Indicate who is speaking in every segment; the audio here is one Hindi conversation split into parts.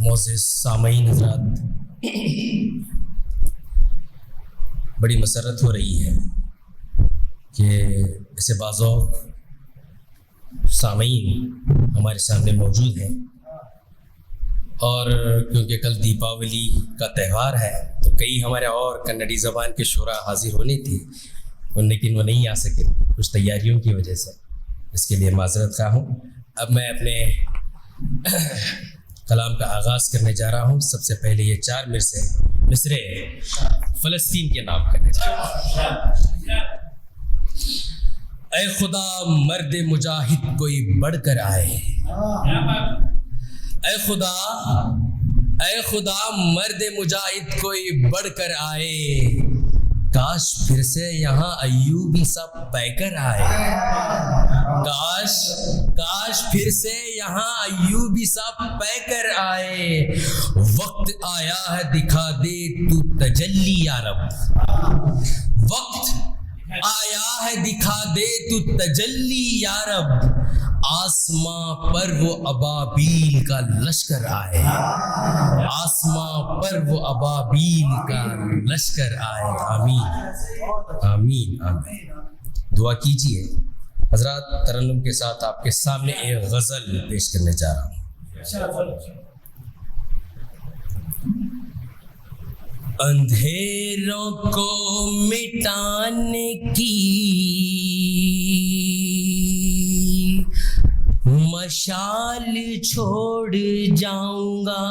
Speaker 1: मोअज़्ज़िज़ सामईन हज़रात, बड़ी मसरत हो रही है कि ऐसे बाज़ो सामईन हमारे सामने मौजूद हैं और क्योंकि कल दीपावली का त्यौहार है तो कई हमारे और कन्नड़ी ज़बान के शुरा हाज़िर होने थे, लेकिन वो नहीं आ सके कुछ तैयारियों की वजह से। इसके लिए माज़रत खा हूँ। अब मैं अपने कलाम का आगाज़ करने जा रहा हूँ। सबसे पहले ये 4 मिसरे फ़लस्तीन के नाम करने जा रहा हूँ। ऐ खुदा मर्द मुजाहिद कोई बढ़कर आए, ऐ खुदा मर्द मुजाहिद कोई बढ़कर आए, काश फिर से यहाँ अय्यूबी सा पैकर आए, काश फिर से यहाँ अय्यूबी सा पैकर आए। वक्त आया है दिखा दे तू तजल्ली या रब, वक्त आया है दिखा दे तू तजल्ली या रब, आसमां पर वो अबाबील का लश्कर आए, आसमां पर वो अबाबील का लश्कर आए। आमीन आमीन आमीन। दुआ कीजिए। हजरात, तरन्नुम के साथ आपके सामने एक गज़ल पेश करने जा रहा हूँ। अंधेरों को मिटाने की मशाल छोड़ जाऊंगा,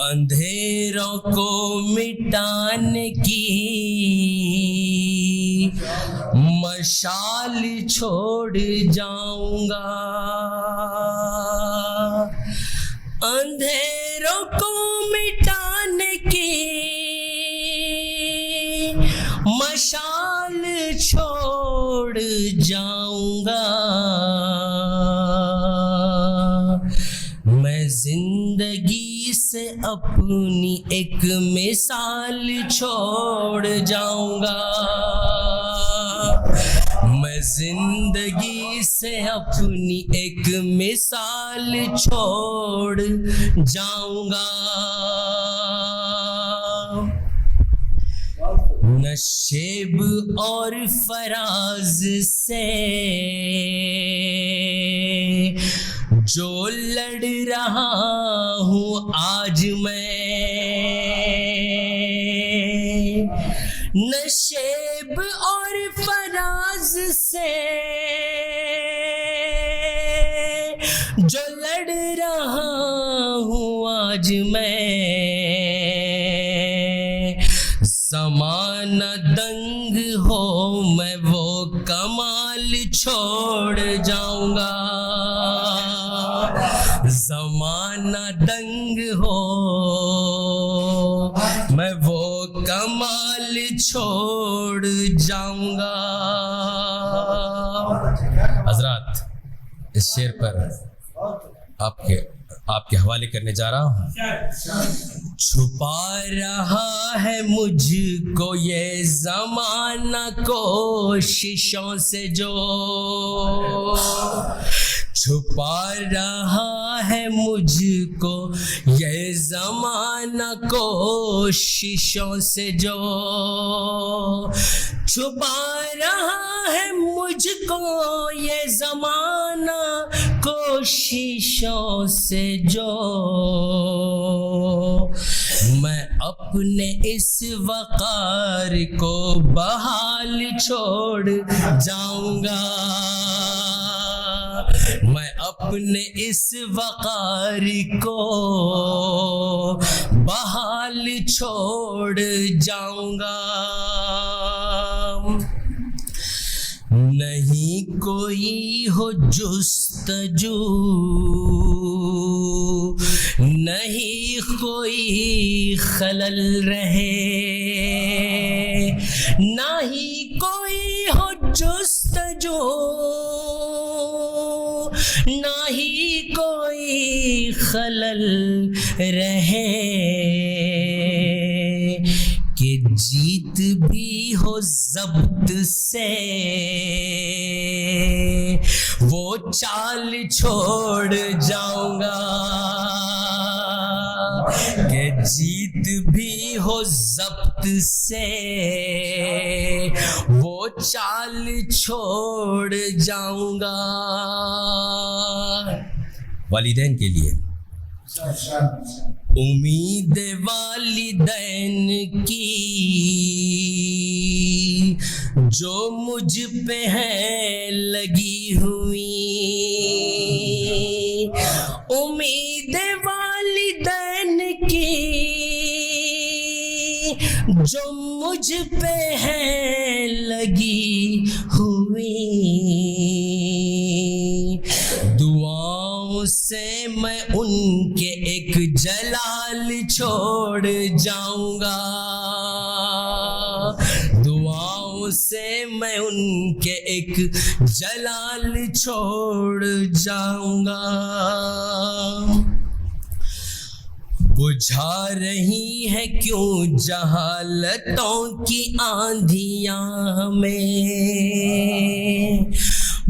Speaker 1: अंधेरों को मिटाने की मशाल छोड़ जाऊंगा, अंधेरों को मिटाने की मशाल छोड़ जाऊंगा। मैं जिंदगी से अपनी एक मिसाल छोड़ जाऊंगा, मैं जिंदगी से अपनी एक मिसाल छोड़ जाऊंगा। नशेब और फराज से जो लड़ रहा हूँ आज मैं, नशेब और फराज से जो लड़ रहा हूँ आज मैं, ज़माना दंग हो मैं वो कमाल छोड़ जाऊंगा, ज़माना दंग हो मैं वो कमाल छोड़ जाऊंगा। हजरात, इस शेर पर आपके हवाले करने जा रहा हूँ। छुपा रहा है मुझको ये ज़माना कोशिशों से जो, छुपा रहा है मुझको ये ज़माना कोशिशों से जो, छुपा रहा है मुझको ये ज़माना कोशिशों से जो, मैं अपने इस वक़ार को बहाल छोड़ जाऊंगा, मैं अपने इस वक़ार को बहाल छोड़ जाऊंगा। नहीं कोई हो जुस्तजू, नहीं कोई खलल रहे, नहीं कोई हो जुस्तजू, नहीं कोई खलल रहे, कि जीत भी हो ज़ब्त से वो चाल छोड़ जाऊंगा कि जीत भी हो जब्त से, वो चाल छोड़ जाऊंगा। वालिदैन के लिए उम्मीद वालिदैन की जो मुझ पे है लगी हुई, उम्मीद वालिदैन की जो मुझ पे है लगी हुई, दुआओं से मैं उनके एक जलाल छोड़ जाऊंगा, दुआओं से मैं उनके एक जलाल छोड़ जाऊंगा। बुझा रही है क्यों जहालतों की आंधियां हमें,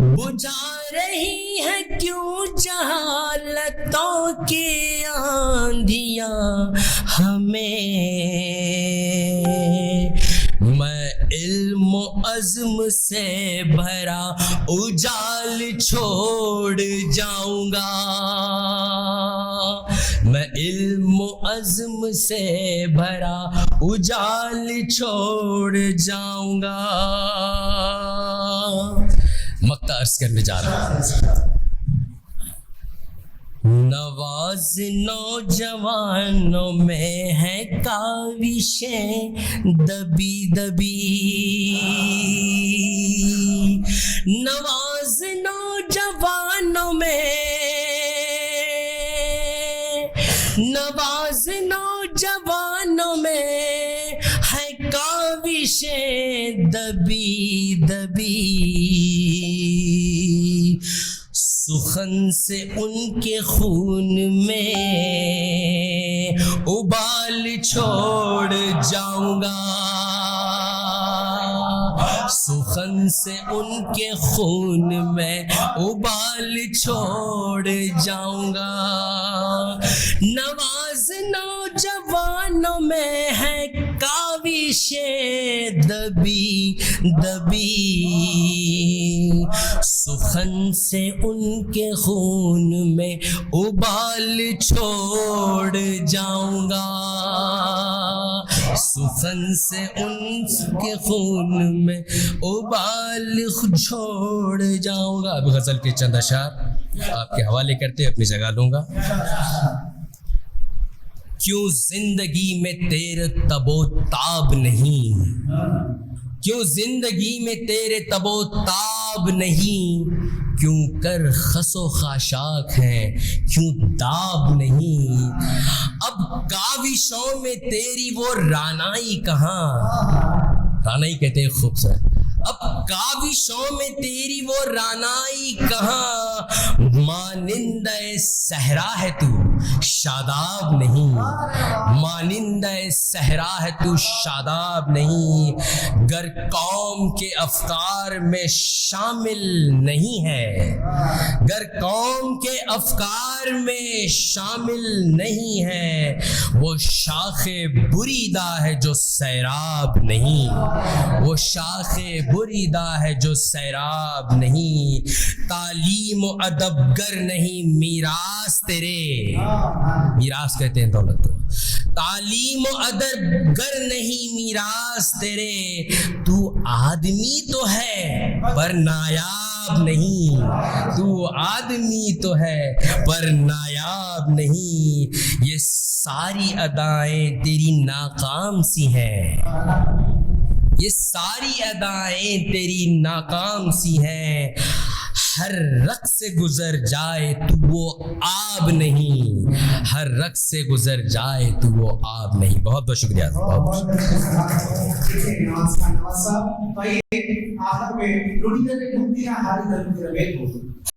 Speaker 1: बुझा रही है क्यों जहालतों की आंधियां हमें। मैं इल्म अज़्म से भरा उजाल छोड़ जाऊंगा, मैं इल्म अज़्म से भरा उजाल छोड़ जाऊंगा। मक्ता अर्ज करने जा रहा हूं। नवाज नौजवानों में है काविशें दबी दबी, नवाज नौजवानों में, नवाज नौजवानों में है काविशें दबी दबी, सुखन से उनके खून में उबाल छोड़ जाऊंगा, सुखन से उनके खून में उबाल छोड़ जाऊंगा। नवाज नौजवानों में है काविशें दबी दबी, सुखन से उनके खून में उबाल छोड़ जाऊंगा, सुखन से उनके खून में उबाल छोड़ जाऊंगा। अब गजल के चंद अशार आपके हवाले करते अपनी जगह लूंगा। क्यों जिंदगी में तेरे तबो ताब नहीं, क्यों जिंदगी में तेरे तबो ताब नहीं, क्यों कर खसो खाशाक है क्यों दाब नहीं, अब काविशों में तेरी वो रानाई कहाँ, रानाई कहते हैं खूबसूरत, अब काविशों में तेरी वो रानाई कहाँ, मानिंदे सहरा है तू शादाब नहीं, मानिंदे सहरा है तू शादाब नहीं, गर कौम के अफकार में शामिल नहीं है, गर कौम के अफकार में शामिल नहीं है, वो शाखे बुरीदा है जो सैराब नहीं, वो शाखे बुरीदा है जो सैराब नहीं, तालीम व अदब गर नहीं मीरास तेरे, मीरास कहते हैं दौलत को, तालीम व अदब गर नहीं मीरास तेरे, तू आदमी तो है पर नायाब नहीं, तू आदमी तो है पर नायाब नहीं, ये सारी अदाएं तेरी नाकाम सी हैं, ये सारी अदाएं तेरी नाकाम सी हैं, हर रक़्स से गुजर जाए तू वो आब नहीं, हर रक़्स से गुजर जाए तू वो आब नहीं। बहुत बहुत शुक्रिया। बहुत